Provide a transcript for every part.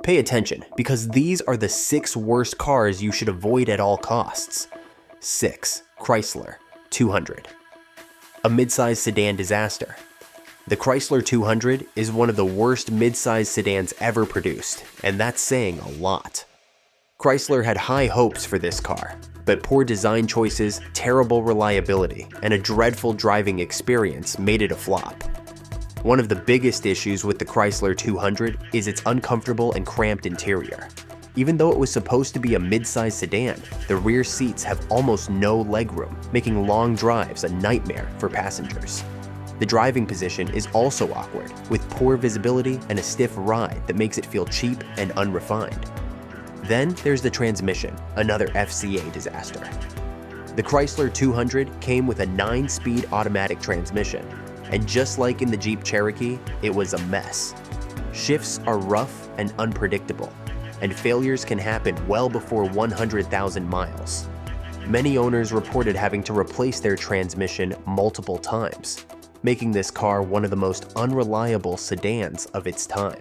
Pay attention, because these are the 6 worst cars you should avoid at all costs. 6. Chrysler 200. A midsize sedan disaster. The Chrysler 200 is one of the worst midsize sedans ever produced, and that's saying a lot. Chrysler had high hopes for this car, but poor design choices, terrible reliability, and a dreadful driving experience made it a flop. One of the biggest issues with the Chrysler 200 is its uncomfortable and cramped interior. Even though it was supposed to be a mid-size sedan, the rear seats have almost no legroom, making long drives a nightmare for passengers. The driving position is also awkward, with poor visibility and a stiff ride that makes it feel cheap and unrefined. Then there's the transmission, another FCA disaster. The Chrysler 200 came with a 9-speed automatic transmission, and just like in the Jeep Cherokee, it was a mess. Shifts are rough and unpredictable, and failures can happen well before 100,000 miles. Many owners reported having to replace their transmission multiple times, making this car one of the most unreliable sedans of its time.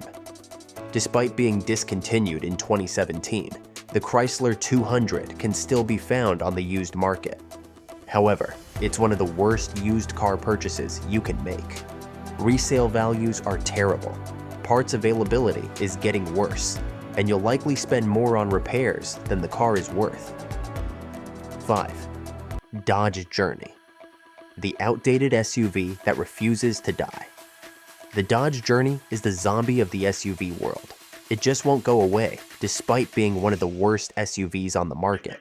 Despite being discontinued in 2017, the Chrysler 200 can still be found on the used market. However, it's one of the worst used car purchases you can make. Resale values are terrible, parts availability is getting worse, and you'll likely spend more on repairs than the car is worth. 5. Dodge Journey. The outdated SUV that refuses to die. The Dodge Journey is the zombie of the SUV world. It just won't go away, despite being one of the worst SUVs on the market.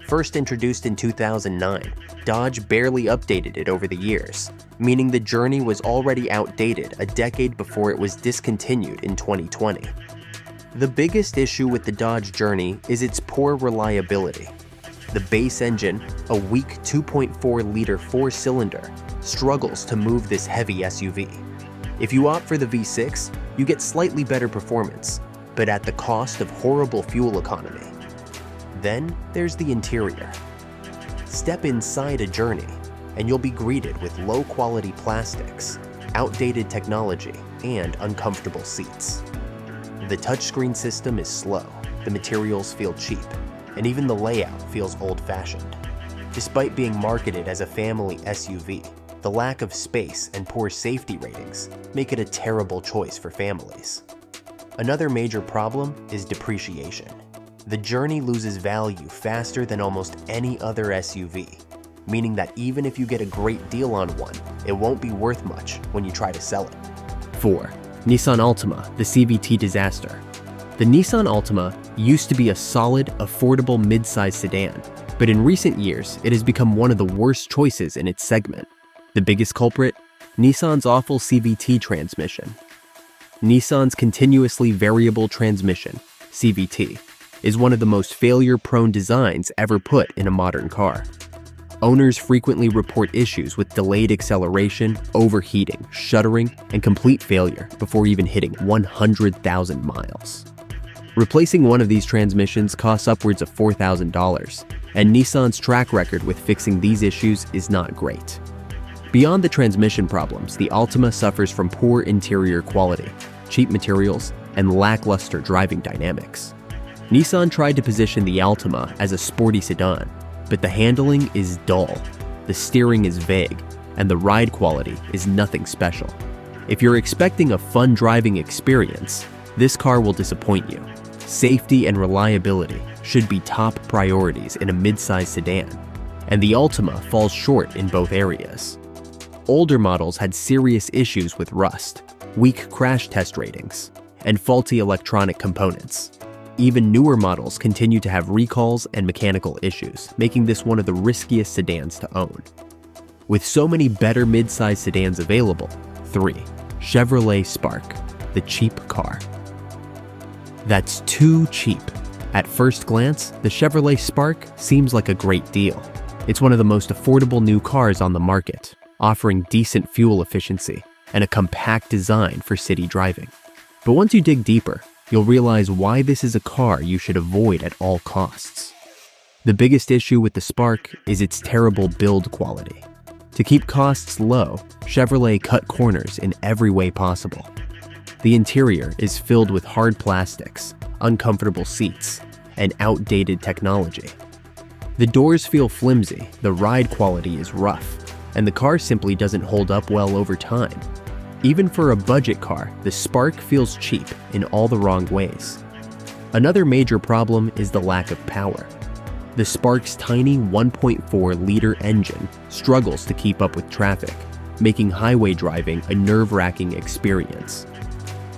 First introduced in 2009, Dodge barely updated it over the years, meaning the Journey was already outdated a decade before it was discontinued in 2020. The biggest issue with the Dodge Journey is its poor reliability. The base engine, a weak 2.4-liter 4-cylinder, struggles to move this heavy SUV. If you opt for the V6, you get slightly better performance, but at the cost of horrible fuel economy. Then there's the interior. Step inside a Journey, and you'll be greeted with low-quality plastics, outdated technology, and uncomfortable seats. The touchscreen system is slow, the materials feel cheap, and even the layout feels old-fashioned. Despite being marketed as a family SUV, the lack of space and poor safety ratings make it a terrible choice for families. Another major problem is depreciation. The Journey loses value faster than almost any other SUV, meaning that even if you get a great deal on one, it won't be worth much when you try to sell it. 4. Nissan Altima, the CVT disaster. The Nissan Altima used to be a solid, affordable mid-size sedan, but in recent years, it has become one of the worst choices in its segment. The biggest culprit? Nissan's awful CVT transmission. Nissan's continuously variable transmission, CVT, is one of the most failure-prone designs ever put in a modern car. Owners frequently report issues with delayed acceleration, overheating, shuddering, and complete failure before even hitting 100,000 miles. Replacing one of these transmissions costs upwards of $4,000, and Nissan's track record with fixing these issues is not great. Beyond the transmission problems, the Altima suffers from poor interior quality, cheap materials, and lackluster driving dynamics. Nissan tried to position the Altima as a sporty sedan, but the handling is dull, the steering is vague, and the ride quality is nothing special. If you're expecting a fun driving experience, this car will disappoint you. Safety and reliability should be top priorities in a mid-size sedan, and the Altima falls short in both areas. Older models had serious issues with rust, weak crash test ratings, and faulty electronic components. Even newer models continue to have recalls and mechanical issues, making this one of the riskiest sedans to own. With so many better mid-size sedans available, 3. Chevrolet Spark, the cheap car. That's too cheap. At first glance, the Chevrolet Spark seems like a great deal. It's one of the most affordable new cars on the market, offering decent fuel efficiency and a compact design for city driving. But once you dig deeper, you'll realize why this is a car you should avoid at all costs. The biggest issue with the Spark is its terrible build quality. To keep costs low, Chevrolet cut corners in every way possible. The interior is filled with hard plastics, uncomfortable seats, and outdated technology. The doors feel flimsy, the ride quality is rough, and the car simply doesn't hold up well over time. Even for a budget car, the Spark feels cheap in all the wrong ways. Another major problem is the lack of power. The Spark's tiny 1.4-liter engine struggles to keep up with traffic, making highway driving a nerve-wracking experience.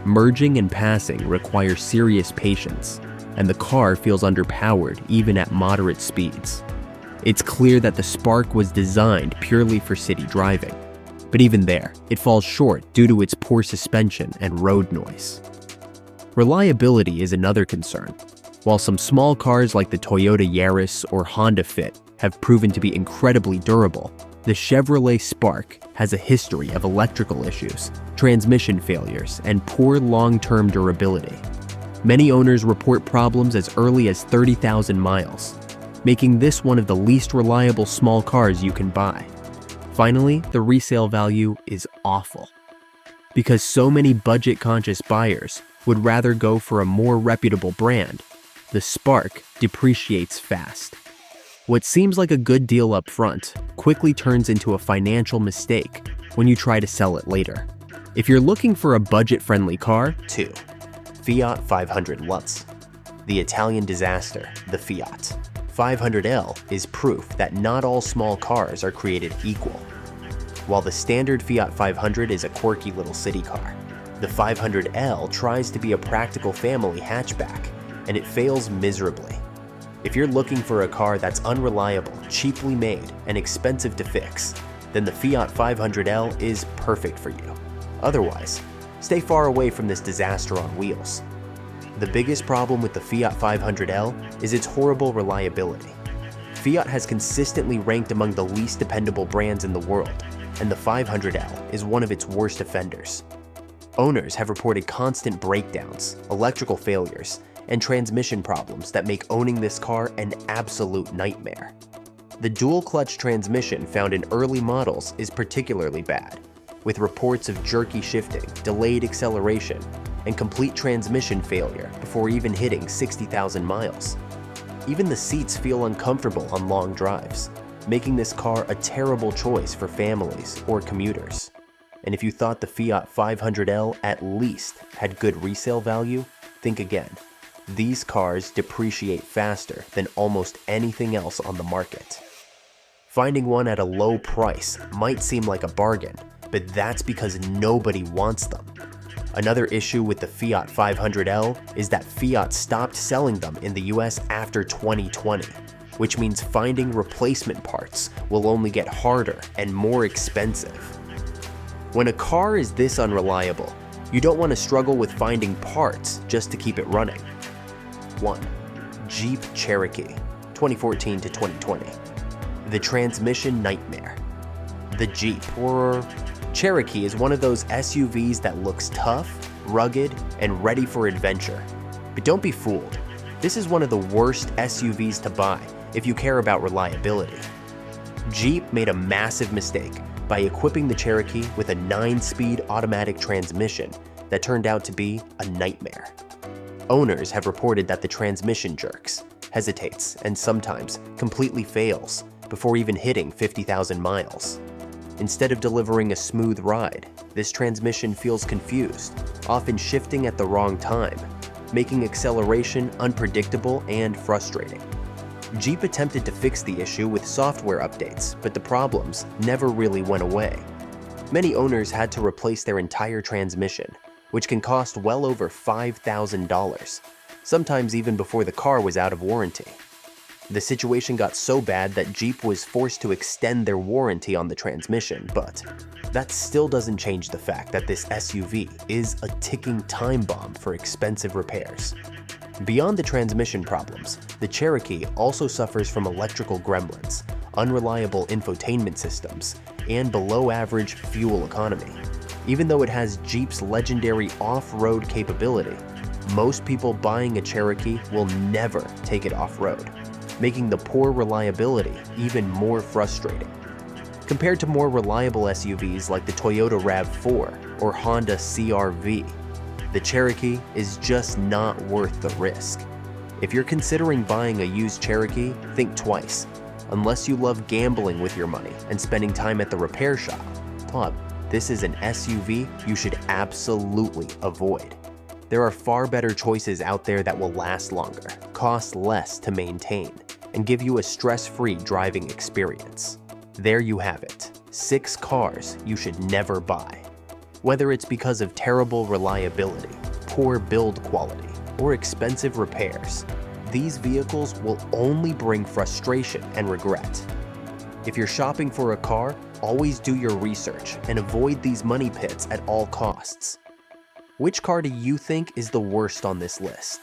Merging and passing require serious patience, and the car feels underpowered even at moderate speeds. It's clear that the Spark was designed purely for city driving, but even there, it falls short due to its poor suspension and road noise. Reliability is another concern. While some small cars like the Toyota Yaris or Honda Fit have proven to be incredibly durable, the Chevrolet Spark has a history of electrical issues, transmission failures, and poor long-term durability. Many owners report problems as early as 30,000 miles, making this one of the least reliable small cars you can buy. Finally, the resale value is awful. Because so many budget-conscious buyers would rather go for a more reputable brand, the Spark depreciates fast. What seems like a good deal up front quickly turns into a financial mistake when you try to sell it later. If you're looking for a budget-friendly car, 2. Fiat 500 Lutz. The Italian disaster, the Fiat 500L is proof that not all small cars are created equal. While the standard Fiat 500 is a quirky little city car, the 500L tries to be a practical family hatchback, and it fails miserably. If you're looking for a car that's unreliable, cheaply made, and expensive to fix, then the Fiat 500L is perfect for you. Otherwise, stay far away from this disaster on wheels. The biggest problem with the Fiat 500L is its horrible reliability. Fiat has consistently ranked among the least dependable brands in the world, and the 500L is one of its worst offenders. Owners have reported constant breakdowns, electrical failures, and transmission problems that make owning this car an absolute nightmare. The dual-clutch transmission found in early models is particularly bad, with reports of jerky shifting, delayed acceleration, and complete transmission failure before even hitting 60,000 miles. Even the seats feel uncomfortable on long drives, making this car a terrible choice for families or commuters. And if you thought the Fiat 500L at least had good resale value, think again. These cars depreciate faster than almost anything else on the market. Finding one at a low price might seem like a bargain, but that's because nobody wants them. Another issue with the Fiat 500L is that Fiat stopped selling them in the US after 2020, which means finding replacement parts will only get harder and more expensive. When a car is this unreliable, you don't want to struggle with finding parts just to keep it running. 1. Jeep Cherokee, 2014 to 2020. The transmission nightmare. The Jeep, or Cherokee, is one of those SUVs that looks tough, rugged, and ready for adventure. But don't be fooled. This is one of the worst SUVs to buy if you care about reliability. Jeep made a massive mistake by equipping the Cherokee with a 9-speed automatic transmission that turned out to be a nightmare. Owners have reported that the transmission jerks, hesitates, and sometimes completely fails before even hitting 50,000 miles. Instead of delivering a smooth ride, this transmission feels confused, often shifting at the wrong time, making acceleration unpredictable and frustrating. Jeep attempted to fix the issue with software updates, but the problems never really went away. Many owners had to replace their entire transmission, which can cost well over $5,000, sometimes even before the car was out of warranty. The situation got so bad that Jeep was forced to extend their warranty on the transmission, but that still doesn't change the fact that this SUV is a ticking time bomb for expensive repairs. Beyond the transmission problems, the Cherokee also suffers from electrical gremlins, unreliable infotainment systems, and below-average fuel economy. Even though it has Jeep's legendary off-road capability, most people buying a Cherokee will never take it off-road, making the poor reliability even more frustrating. Compared to more reliable SUVs like the Toyota RAV4 or Honda CR-V, The Cherokee is just not worth the risk. If you're considering buying a used Cherokee, think twice. Unless you love gambling with your money and spending time at the repair shop, this is an SUV you should absolutely avoid. There are far better choices out there that will last longer, cost less to maintain, and give you a stress-free driving experience. There you have it, 6 cars you should never buy. Whether it's because of terrible reliability, poor build quality, or expensive repairs, these vehicles will only bring frustration and regret. If you're shopping for a car, always do your research and avoid these money pits at all costs. Which car do you think is the worst on this list?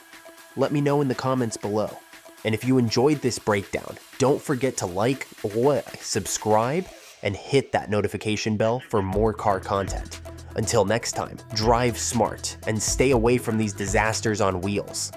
Let me know in the comments below. And if you enjoyed this breakdown, don't forget to like, subscribe, and hit that notification bell for more car content. Until next time, drive smart and stay away from these disasters on wheels.